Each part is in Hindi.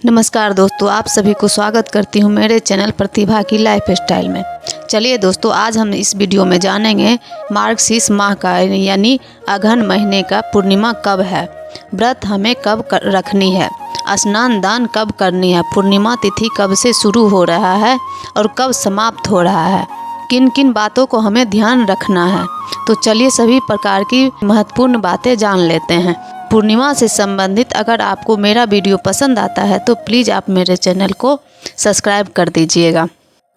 नमस्कार दोस्तों, आप सभी को स्वागत करती हूँ मेरे चैनल प्रतिभा की लाइफ स्टाइल में। चलिए दोस्तों, आज हम इस वीडियो में जानेंगे मार्गशीर्ष माह का यानी अगहन महीने का पूर्णिमा कब है, व्रत हमें कब रखनी है, स्नान दान कब करनी है, पूर्णिमा तिथि कब से शुरू हो रहा है और कब समाप्त हो रहा है, किन किन बातों को हमें ध्यान रखना है। तो चलिए सभी प्रकार की महत्वपूर्ण बातें जान लेते हैं। पूर्णिमा से संबंधित अगर आपको मेरा वीडियो पसंद आता है तो प्लीज़ आप मेरे चैनल को सब्सक्राइब कर दीजिएगा।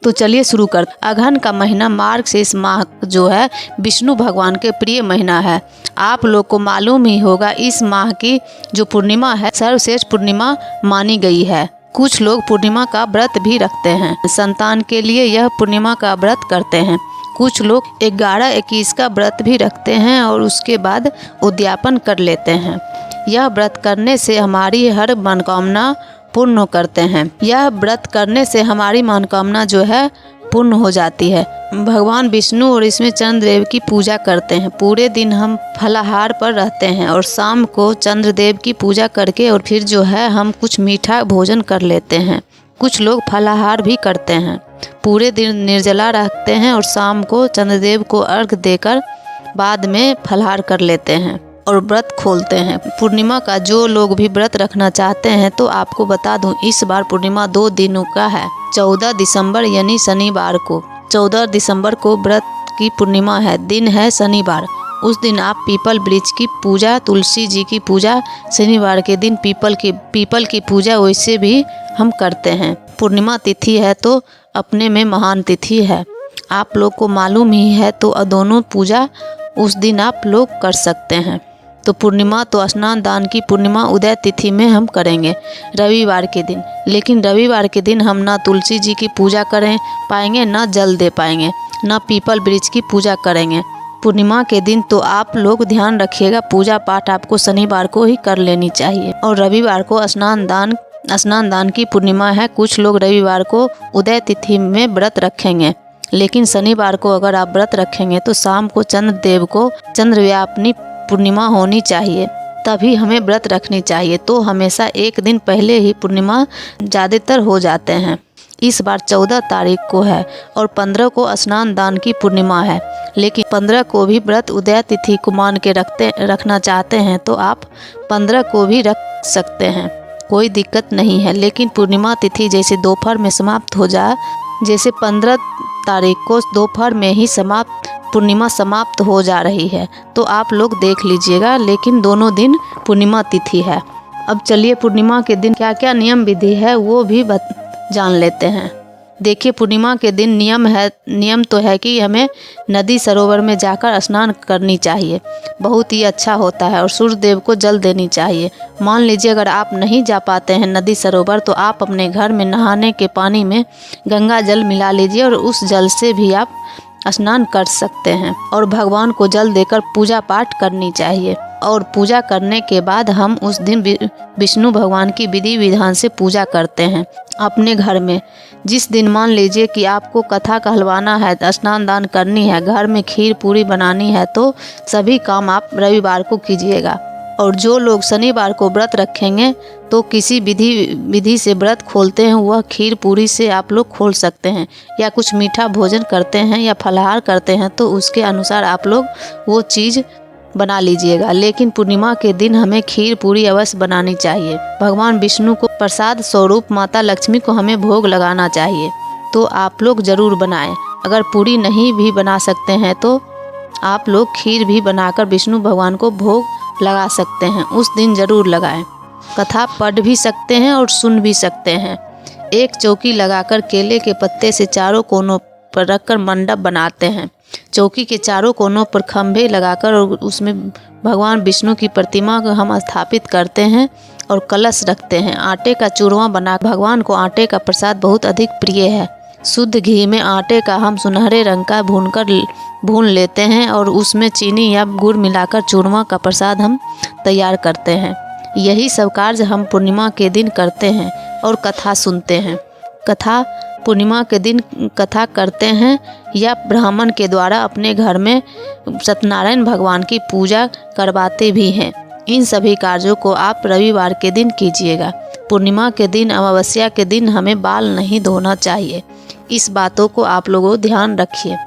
तो चलिए शुरू कर। अगहन का महीना मार्गशीर्ष माह जो है विष्णु भगवान के प्रिय महीना है। आप लोग को मालूम ही होगा इस माह की जो पूर्णिमा है सर्वश्रेष्ठ पूर्णिमा मानी गई है। कुछ लोग पूर्णिमा का व्रत भी रखते हैं, संतान के लिए यह पूर्णिमा का व्रत करते हैं। कुछ लोग 11-21 का व्रत भी रखते हैं और उसके बाद उद्यापन कर लेते हैं। यह व्रत करने से हमारी हर मनोकामना पूर्ण करते हैं। यह व्रत करने से हमारी मनोकामना जो है पूर्ण हो जाती है। भगवान विष्णु और इसमें चंद्रदेव की पूजा करते हैं। पूरे दिन हम फलाहार पर रहते हैं और शाम को चंद्रदेव की पूजा करके और फिर जो है हम कुछ मीठा भोजन कर लेते हैं। कुछ लोग फलाहार भी करते हैं, पूरे दिन निर्जला रखते हैं और शाम को चंद्रदेव को अर्घ्य देकर बाद में फलाहार कर लेते हैं और व्रत खोलते हैं। पूर्णिमा का जो लोग भी व्रत रखना चाहते हैं तो आपको बता दूं, इस बार पूर्णिमा 2 दिनों का है। 14 दिसंबर यानी शनिवार को, 14 दिसंबर को व्रत की पूर्णिमा है, दिन है शनिवार। उस दिन आप पीपल वृक्ष की पूजा, तुलसी जी की पूजा, शनिवार के दिन पीपल की पूजा वैसे भी हम करते हैं। पूर्णिमा तिथि है तो अपने में महान तिथि है, आप लोग को मालूम ही है, तो दोनों पूजा उस दिन आप लोग कर सकते हैं। तो पूर्णिमा तो स्नान दान की पूर्णिमा उदय तिथि में हम करेंगे रविवार के दिन। लेकिन रविवार के दिन हम ना तुलसी जी की पूजा करें पाएंगे, ना जल दे पाएंगे, ना पीपल वृक्ष की पूजा करेंगे। पूर्णिमा के दिन तो आप लोग ध्यान रखिएगा, पूजा पाठ आपको शनिवार को ही कर लेनी चाहिए और रविवार को स्नान दान की पूर्णिमा है। कुछ लोग रविवार को उदय तिथि में व्रत रखेंगे, लेकिन शनिवार को अगर आप व्रत रखेंगे तो शाम को चंद्रदेव को चंद्रव्यापनी पूर्णिमा होनी चाहिए, तभी हमें व्रत रखनी चाहिए। तो हमेशा एक दिन पहले ही पूर्णिमा ज़्यादातर हो जाते हैं। इस बार 14 तारीख को है और 15 को स्नान दान की पूर्णिमा है, लेकिन 15 को भी व्रत उदय तिथि को मान के रखना चाहते हैं तो आप 15 को भी रख सकते हैं, कोई दिक्कत नहीं है। लेकिन पूर्णिमा तिथि जैसे दोपहर में समाप्त हो जाए, जैसे 15 तारीख को दोपहर में ही पूर्णिमा समाप्त हो जा रही है, तो आप लोग देख लीजिएगा, लेकिन दोनों दिन पूर्णिमा तिथि है। अब चलिए पूर्णिमा के दिन क्या क्या नियम विधि है वो भी जान लेते हैं। देखिए, पूर्णिमा के दिन नियम तो है कि हमें नदी सरोवर में जाकर स्नान करनी चाहिए, बहुत ही अच्छा होता है, और सूर्य देव को जल देनी चाहिए। मान लीजिए अगर आप नहीं जा पाते हैं नदी सरोवर तो आप अपने घर में नहाने के पानी में गंगा जल मिला लीजिए और उस जल से भी आप स्नान कर सकते हैं और भगवान को जल देकर पूजा पाठ करनी चाहिए। और पूजा करने के बाद हम उस दिन विष्णु भगवान की विधि विधान से पूजा करते हैं अपने घर में। जिस दिन मान लीजिए कि आपको कथा कहलवाना है, स्नान दान करनी है, घर में खीर पूरी बनानी है, तो सभी काम आप रविवार को कीजिएगा। और जो लोग शनिवार को व्रत रखेंगे तो किसी विधि से व्रत खोलते हैं, वह खीर पूरी से आप लोग खोल सकते हैं, या कुछ मीठा भोजन करते हैं या फलाहार करते हैं तो उसके अनुसार आप लोग वो चीज़ बना लीजिएगा। लेकिन पूर्णिमा के दिन हमें खीर पूरी अवश्य बनानी चाहिए। भगवान विष्णु को प्रसाद स्वरूप माता लक्ष्मी को हमें भोग लगाना चाहिए, तो आप लोग ज़रूर बनाएं। अगर पूरी नहीं भी बना सकते हैं तो आप लोग खीर भी बनाकर विष्णु भगवान को भोग लगा सकते हैं, उस दिन ज़रूर लगाएं। कथा पढ़ भी सकते हैं और सुन भी सकते हैं। एक चौकी लगाकर केले के पत्ते से चारों कोनों पर रखकर मंडप बनाते हैं। चौकी के चारों कोनों पर खंभे लगाकर और उसमें भगवान विष्णु की प्रतिमा को हम स्थापित करते हैं और कलश रखते हैं। आटे का चूरमा बना, भगवान को आटे का प्रसाद बहुत अधिक प्रिय है। शुद्ध घी में आटे का हम सुनहरे रंग का भून लेते हैं और उसमें चीनी या गुड़ मिलाकर चूरमा का प्रसाद हम तैयार करते हैं। यही सब कार्य हम पूर्णिमा के दिन करते हैं और कथा सुनते हैं। पूर्णिमा के दिन कथा करते हैं या ब्राह्मण के द्वारा अपने घर में सत्यनारायण भगवान की पूजा करवाते भी हैं। इन सभी कार्यों को आप रविवार के दिन कीजिएगा। पूर्णिमा के दिन, अमावस्या के दिन हमें बाल नहीं धोना चाहिए। इस बातों को आप लोगों ध्यान रखिए।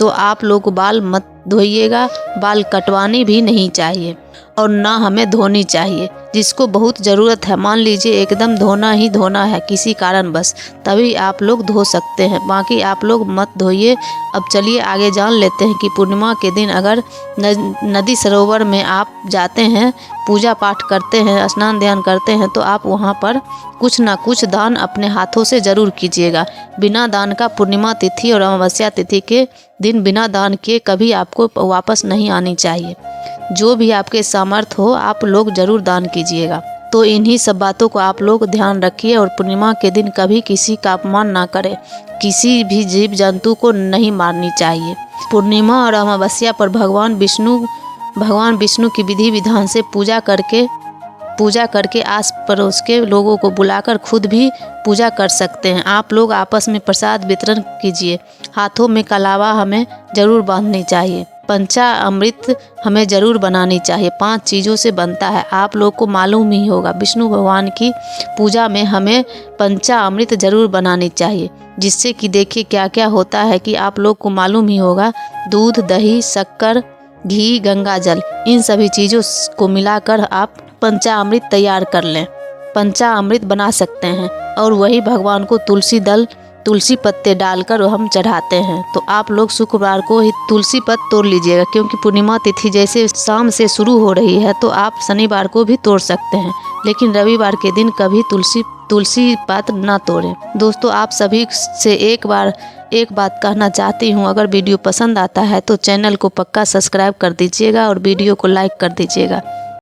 तो आप लोग बाल मत धोइएगा, बाल कटवानी भी नहीं चाहिए और ना हमें धोनी चाहिए। जिसको बहुत ज़रूरत है, मान लीजिए एकदम धोना ही धोना है किसी कारण बस, तभी आप लोग धो सकते हैं, बाकी आप लोग मत धोइए। अब चलिए आगे जान लेते हैं कि पूर्णिमा के दिन अगर नदी सरोवर में आप जाते हैं, पूजा पाठ करते हैं, स्नान ध्यान करते हैं, तो आप वहाँ पर कुछ ना कुछ दान अपने हाथों से ज़रूर कीजिएगा। बिना दान का पूर्णिमा तिथि और अमावस्या तिथि के दिन बिना दान किए कभी आपको वापस नहीं आनी चाहिए। जो भी आपके सामर्थ्य हो आप लोग ज़रूर दान कीजिएगा। तो इन्हीं सब बातों को आप लोग ध्यान रखिए और पूर्णिमा के दिन कभी किसी का अपमान ना करें, किसी भी जीव जंतु को नहीं मारनी चाहिए। पूर्णिमा और अमावस्या पर भगवान विष्णु की विधि विधान से पूजा करके आस पड़ोस के लोगों को बुलाकर खुद भी पूजा कर सकते हैं। आप लोग आपस में प्रसाद वितरण कीजिए। हाथों में कलावा हमें ज़रूर बांधनी चाहिए। पंचामृत हमें ज़रूर बनानी चाहिए। 5 चीज़ों से बनता है, आप लोग को मालूम ही होगा। विष्णु भगवान की पूजा में हमें पंचामृत ज़रूर बनानी चाहिए, जिससे कि देखिए क्या क्या होता है कि आप लोग को मालूम ही होगा। दूध, दही, शक्कर, घी, गंगा जल, इन सभी चीज़ों को मिलाकर आप पंचामृत तैयार कर लें। पंचामृत बना सकते हैं और वही भगवान को तुलसी पत्ते डालकर हम चढ़ाते हैं। तो आप लोग शुक्रवार को ही तुलसी पत्ते तोड़ लीजिएगा, क्योंकि पूर्णिमा तिथि जैसे शाम से शुरू हो रही है, तो आप शनिवार को भी तोड़ सकते हैं, लेकिन रविवार के दिन कभी तुलसी पत्र ना तोड़ें। दोस्तों, आप सभी से एक बात कहना चाहती हूँ, अगर वीडियो पसंद आता है तो चैनल को पक्का सब्सक्राइब कर दीजिएगा और वीडियो को लाइक कर दीजिएगा।